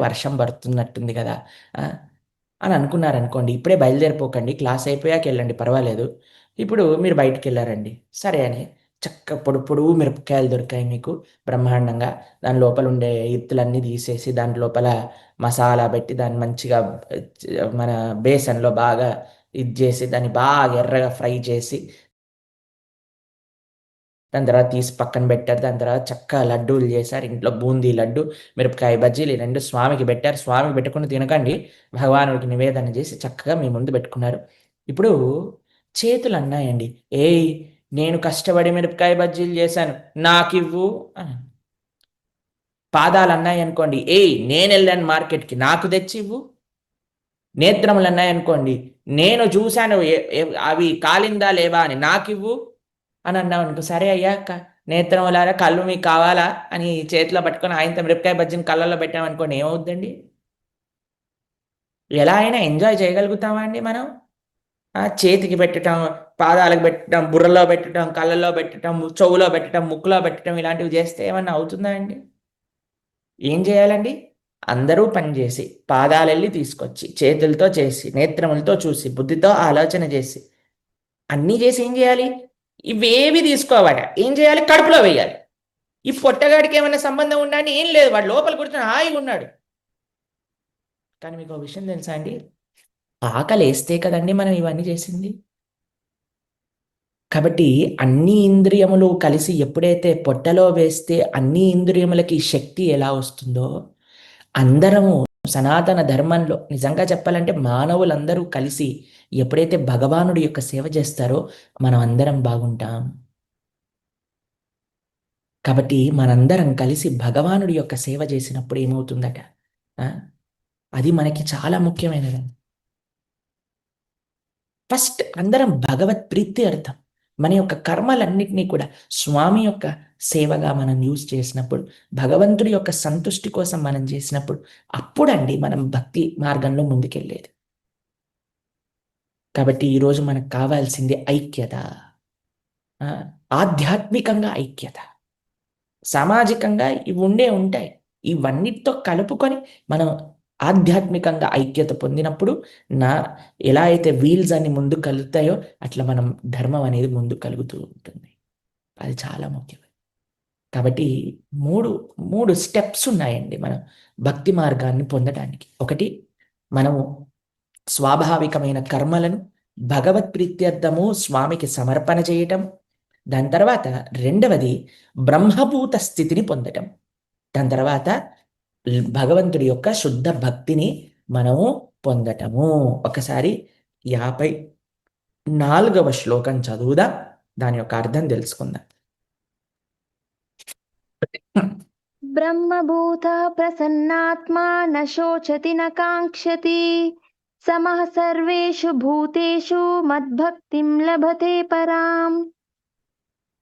వర్షం పడుతున్నట్టుంది కదా అని అనుకున్నారనుకోండి, ఇప్పుడే బయలుదేరిపోకండి, క్లాస్ అయిపోయాక వెళ్ళండి పర్వాలేదు. ఇప్పుడు మీరు బయటికి వెళ్ళారండి, సరే అని చక్క పొడు పొడుగు మిరపకాయలు దొరికాయి మీకు బ్రహ్మాండంగా. దాని లోపల ఉండే ఇత్తులన్నీ తీసేసి దాని లోపల మసాలా పెట్టి దాన్ని మంచిగా మన బేసన్లో బాగా ఇది చేసి దాన్ని బాగా ఎర్రగా ఫ్రై చేసి దాని తర్వాత తీసి పక్కన పెట్టారు. దాని తర్వాత చక్కగా లడ్డూలు చేశారు ఇంట్లో. బూందీ లడ్డు, మిరపకాయ బజ్జీలు, ఈ రెండు స్వామికి పెట్టారు. స్వామికి పెట్టకుండా తినకండి, భగవానుడికి నివేదన చేసి చక్కగా మీ ముందు పెట్టుకున్నారు. ఇప్పుడు చేతులు అన్నాయండి, ఏయ్ నేను కష్టపడి మిరపకాయ బజ్జీలు చేశాను నాకివ్వు అని. పాదాలు అన్నాయి అనుకోండి, ఏయ్ నేను వెళ్ళాను మార్కెట్కి నాకు తెచ్చి ఇవ్వు. నేత్రములు అన్నాయి అనుకోండి, నేను చూశాను అవి కాలిందా లేవా అని నాకివ్వు అని అన్నావు అనుకో, సరే అయ్యా నేత్రములారా కళ్ళు మీకు కావాలా అని చేతిలో పట్టుకొని ఆయనతో మిరపకాయ బజ్జీని కళ్ళల్లో పెట్టామనుకోండి, ఏమవుద్దండి? ఎలా అయినా ఎంజాయ్ చేయగలుగుతామా అండి మనం? చేతికి పెట్టడం, పాదాలకు పెట్టడం, బుర్రలో పెట్టడం, కళ్ళల్లో పెట్టడం, చెవులో పెట్టడం, ముక్కులో పెట్టడం, ఇలాంటివి చేస్తే ఏమన్నా అవుతుందా అండి? ఏం చేయాలండి? అందరూ పనిచేసి పాదాలెళ్ళి తీసుకొచ్చి చేతులతో చేసి నేత్రములతో చూసి బుద్ధితో ఆలోచన చేసి అన్నీ చేసి ఏం చేయాలి? ఇవేవి తీసుకోవాట ఏం చేయాలి? కడుపులో వేయాలి. ఈ పొట్టగాడికి ఏమైనా సంబంధం ఉండండి? ఏం లేదు, వాడు లోపల కూర్చొని హాయిగా ఉన్నాడు. కానీ మీకు ఒక విషయం తెలుసా అండి? ఆకలి వేస్తే కదండి మనం ఇవన్నీ చేసింది. కాబట్టి అన్ని ఇంద్రియములు కలిసి ఎప్పుడైతే పొట్టలో వేస్తే అన్ని ఇంద్రియములకి శక్తి ఎలా వస్తుందో, అందరము సనాతన ధర్మంలో నిజంగా చెప్పాలంటే మానవులందరూ కలిసి ఎప్పుడైతే భగవానుడి యొక్క సేవ చేస్తారో మనం అందరం బాగుంటాం. కాబట్టి మనందరం కలిసి భగవానుడి యొక్క సేవ చేసినప్పుడు ఏమవుతుందట? అది మనకి చాలా ముఖ్యమైనది. ఫస్ట్ అందరం భగవత్ ప్రీతి అర్థం. మన యొక్క కర్మలన్నిటినీ కూడా స్వామి యొక్క సేవగా మనం యూజ్ చేసినప్పుడు, భగవంతుడి యొక్క సంతుష్టి కోసం మనం చేసినప్పుడు, అప్పుడండి మనం భక్తి మార్గంలో ముందుకెళ్ళేది. కాబట్టి ఈరోజు మనకు కావాల్సింది ఐక్యత, ఆధ్యాత్మికంగా ఐక్యత. సామాజికంగా ఇవి ఉంటాయి. ఇవన్నిటితో కలుపుకొని మనం ఆధ్యాత్మికంగా ఐక్యత పొందినప్పుడు ఎలా అయితే వీల్స్ అన్ని ముందు కలుగుతాయో అట్లా మనం ధర్మం అనేది ముందు కలుగుతూ ఉంటుంది. అది చాలా ముఖ్యం. కాబట్టి మూడు మూడు స్టెప్స్ ఉన్నాయండి మనం భక్తి మార్గాన్ని పొందడానికి. ఒకటి, మనము స్వాభావికమైన కర్మలను భగవత్ ప్రీత్యర్థము స్వామికి సమర్పణ చేయటం. దాని తర్వాత రెండవది బ్రహ్మభూత స్థితిని పొందటం. దాని తర్వాత భగవంతుడి యొక్క శుద్ధ భక్తిని మనము పొందటము. ఒకసారి 54వ శ్లోకం చదువుదాం, దాని యొక్క అర్థం తెలుసుకుందాం. బ్రహ్మభూత ప్రసన్నాత్మా న శోచతి న కాంక్షతి సమః సర్వేషు భూతేషు మద్భక్తిం లభతే పరాం.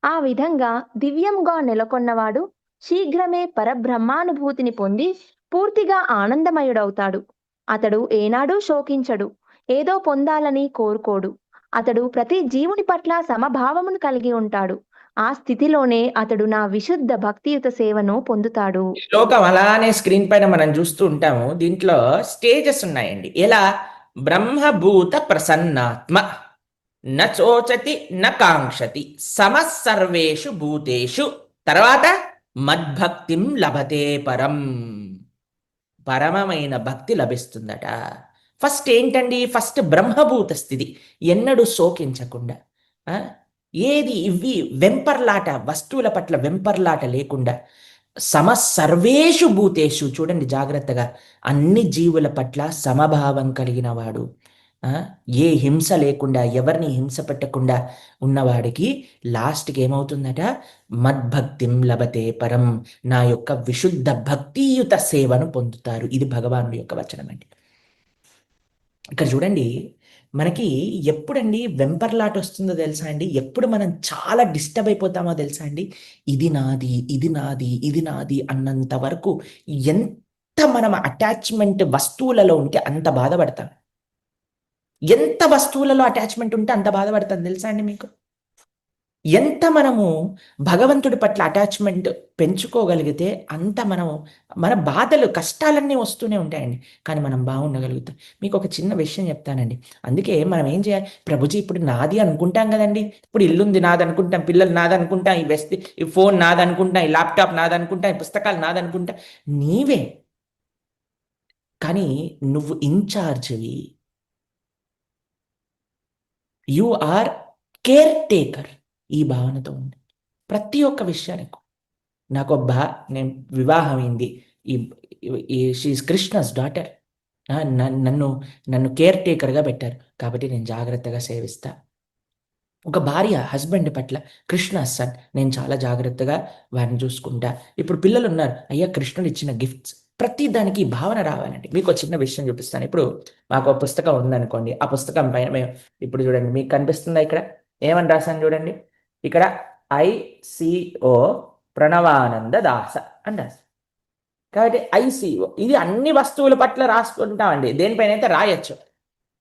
ఆ విధంగా దివ్యంగా నెలకొన్నవాడు శీఘ్రమే పరబ్రహ్మానుభూతిని పొంది పూర్తిగా ఆనందమయుడవుతాడు. అతడు ఏనాడూ శోకించడు, ఏదో పొందాలని కోరుకోడు. అతడు ప్రతి జీవుని పట్ల సమభావమును కలిగి ఉంటాడు. ఆ స్థితిలోనే అతడు నా విశుద్ధ భక్తియుత సేవను పొందుతాడు. శ్లోకం అలానే స్క్రీన్ పైన మనం చూస్తూ ఉంటాము. దీంట్లో స్టేజెస్ ఉన్నాయండి. ఎలా? బ్రహ్మభూత ప్రసన్నాత్మ నచోచతి నకాంక్షతి సమస్సర్వేషు భూతేషు. తర్వాత మద్భక్తిం లభతే పరం. పరమమైన భక్తి లభిస్తుందట. ఫస్ట్ ఏంటండి? ఫస్ట్ బ్రహ్మభూత స్థితి, ఎన్నడూ శోకించకుండా, ఏది ఇవి వెంపర్లాట, వస్తువుల పట్ల వెంపర్లాట లేకుండా, సమసర్వేషు భూతేషు, చూడండి జాగ్రత్తగా, అన్ని జీవుల పట్ల సమభావం కలిగిన వాడు, ఏ హింస లేకుండా, ఎవరిని హింస పెట్టకుండా ఉన్నవాడికి లాస్ట్కి ఏమవుతుందట? మద్భక్తిం లభతే పరం, నా యొక్క విశుద్ధ భక్తియుత సేవను పొందుతారు. ఇది భగవానుడి యొక్క వచనం అండి. ఇక్కడ చూడండి, మనకి ఎప్పుడండి వెంపర్లాట వస్తుందో తెలుసా అండి? ఎప్పుడు మనం చాలా డిస్టర్బ్ అయిపోతామో తెలుసా అండి? ఇది నాది, ఇది నాది, ఇది నాది అన్నంత వరకు ఎంత మనం అటాచ్మెంట్ వస్తువులలో ఉంటే అంత బాధపడతాం. ఎంత వస్తువులలో అటాచ్మెంట్ ఉంటే అంత బాధపడతాం తెలుసా అండి మీకు? ఎంత మనము భగవంతుడి పట్ల అటాచ్మెంట్ పెంచుకోగలిగితే అంత మనం మన బాధలు కష్టాలన్నీ వస్తూనే ఉంటాయండి. కానీ మనం బాగుండగలుగుతాం. మీకు ఒక చిన్న విషయం చెప్తానండి. అందుకే మనం ఏం చేయాలి, ప్రభుజీ ఇప్పుడు నాది అనుకుంటాం కదండి. ఇప్పుడు ఇల్లుంది నాదనుకుంటాం, పిల్లలు నాదనుకుంటాం, ఈ ఫోన్ నాదనుకుంటాం, ఈ ల్యాప్టాప్ నాదనుకుంటాం, ఈ పుస్తకాలు నాదనుకుంటాం. నీవే, కానీ నువ్వు ఇన్ఛార్జ్వి. You are caretaker. ఈ భావనతో ఉంది ప్రతి ఒక్క విషయానికి. నాకు నేను వివాహమైంది, ఈ షీఈ్ కృష్ణస్ డాటర్. నన్ను నన్ను కేర్ టేకర్గా పెట్టారు కాబట్టి నేను జాగ్రత్తగా సేవిస్తా. ఒక భార్య హస్బెండ్ పట్ల, కృష్ణ సన్, నేను చాలా జాగ్రత్తగా వారిని చూసుకుంటా. ఇప్పుడు పిల్లలు ఉన్నారు, అయ్యా కృష్ణుడు ఇచ్చిన గిఫ్ట్స్. ప్రతి దానికి ఈ భావన రావాలండి. మీకు ఒక చిన్న విషయం చూపిస్తాను. ఇప్పుడు మాకు ఒక పుస్తకం ఉందనుకోండి, ఆ పుస్తకం పైన మేము ఇప్పుడు చూడండి, మీకు కనిపిస్తుందా ఇక్కడ ఏమని రాశాను చూడండి, ఇక్కడ ICO ప్రణవానంద దాస అని రాశాను. కాబట్టి ICO ఇది అన్ని వస్తువుల పట్ల రాసుకుంటామండి. దేనిపైన అయితే రాయొచ్చు,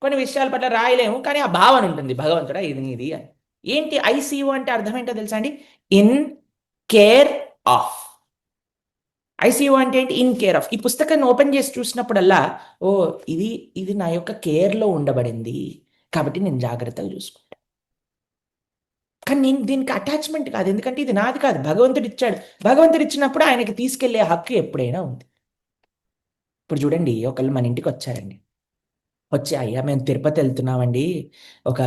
కొన్ని విషయాల పట్ల రాయలేము, కానీ ఆ భావన ఉంటుంది, భగవంతుడా ఇది నీది అని. ఏంటి ICO అంటే అర్థం ఏంటో తెలుసా అండి? In care of. ICO అంటే ఏంటి? In care of. ఈ పుస్తకాన్ని ఓపెన్ చేసి చూసినప్పుడల్లా, ఓ ఇది ఇది నా యొక్క కేర్లో ఉండబడింది కాబట్టి నేను జాగ్రత్తగా చూసుకుంటాను. కానీ నేను దీనికి అటాచ్మెంట్ కాదు, ఎందుకంటే ఇది నాది కాదు, భగవంతుడు ఇచ్చాడు. భగవంతుడు ఇచ్చినప్పుడు ఆయనకి తీసుకెళ్లే హక్కు ఎప్పుడైనా ఉంది. ఇప్పుడు చూడండి, ఒకళ్ళు మన ఇంటికి వచ్చారండి, వచ్చి అయ్యా మేము తిరుపతి వెళ్తున్నామండి, ఒక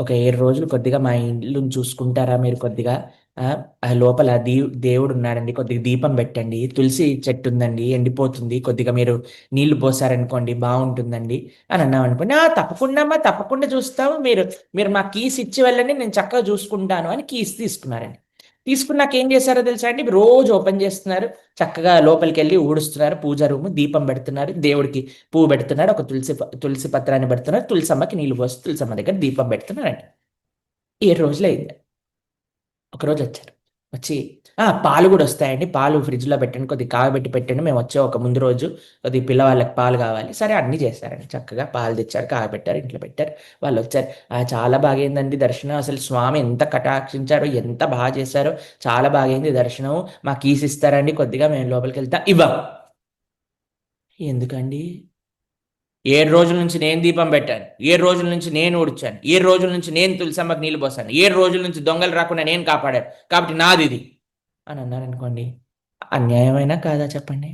ఒక 7 రోజులు కొద్దిగా మా ఇల్లుని చూసుకుంటారా మీరు, కొద్దిగా ఆ లోపల దేవుడు ఉన్నాడండి, కొద్దిగా దీపం పెట్టండి, తులసి చెట్టు ఉందండి ఎండిపోతుంది, కొద్దిగా మీరు నీళ్లు పోసారనుకోండి బాగుంటుందండి అని అన్నాం అనుకోండి. తప్పకుండా అమ్మా, తప్పకుండా చూస్తాము, మీరు మీరు మా కీస్ ఇచ్చి వెళ్ళండి, నేను చక్కగా చూసుకుంటాను అని కీస్ తీసుకున్నారండి. తీసుకున్నాక ఏం చేశారో తెలుసా అండి, రోజు ఓపెన్ చేస్తున్నారు, చక్కగా లోపలికి వెళ్ళి ఊడుస్తున్నారు, పూజ రూమ్ దీపం పెడుతున్నారు, దేవుడికి పువ్వు పెడుతున్నారు, ఒక తులసి పత్రాన్ని పెడుతున్నారు, తులసమ్మకి నీళ్లు పోసి తులసమ్మ దగ్గర దీపం పెడుతున్నారండి. 7 రోజులు అయింది. ఒకరోజు వచ్చారు, వచ్చి పాలు కూడా వస్తాయండి, పాలు ఫ్రిడ్జ్లో పెట్టండి, కొద్దిగా కాగబెట్టి పెట్టండి, మేము వచ్చే ఒక ముందు రోజు కొద్దిగా పిల్లవాళ్ళకి పాలు కావాలి. సరే అన్నీ చేశారండి, చక్కగా పాలు తెచ్చారు, కాగబెట్టారు, ఇంట్లో పెట్టారు. వాళ్ళు వచ్చారు, చాలా బాగైందండి దర్శనం, అసలు స్వామి ఎంత కటాక్షించారో, ఎంత బాగా చేశారో, చాలా బాగైంది దర్శనం, మా కీస్ ఇస్తారండి, కొద్దిగా మేము లోపలికి వెళ్తాం. ఇవ్వం. ఎందుకండి? 7 రోజుల నుంచి నేను దీపం పెట్టాను, 7 రోజుల నుంచి నేను ఊడ్చాను, 7 రోజుల నుంచి నేను తులసమ్మకి నీళ్ళు పోసాను, 7 రోజుల నుంచి దొంగలు రాకుండా నేను కాపాడాను, కాబట్టి నాది ఇది అని అన్నారనుకోండి, అన్యాయమైనా కాదా చెప్పండి?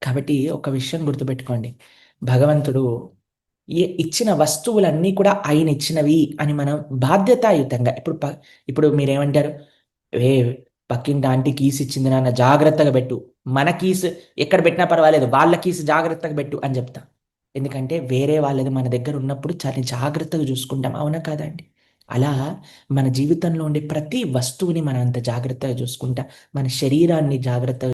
కాబట్టి ఒక విషయం గుర్తుపెట్టుకోండి, భగవంతుడు ఇచ్చిన వస్తువులన్నీ కూడా ఆయన ఇచ్చినవి అని మనం బాధ్యతాయుతంగా, ఇప్పుడు మీరేమంటారు, ఏ పక్కింటి ఆంటీ కీస్ ఇచ్చింది నాన్న జాగ్రత్తగా పెట్టు, మన కీస్ ఎక్కడ పెట్టినా పర్వాలేదు, వాళ్ళ కీస్ జాగ్రత్తగా పెట్టు అని చెప్తాం. ఎందుకంటే వేరే వాళ్ళది మన దగ్గర ఉన్నప్పుడు చాలా జాగ్రత్తగా చూసుకుంటాం, అవునా కాదా అండి? అలా మన జీవితంలో ఉండే ప్రతి వస్తువుని మనం అంత జాగ్రత్తగా చూసుకుంటా, మన శరీరాన్ని జాగ్రత్తగా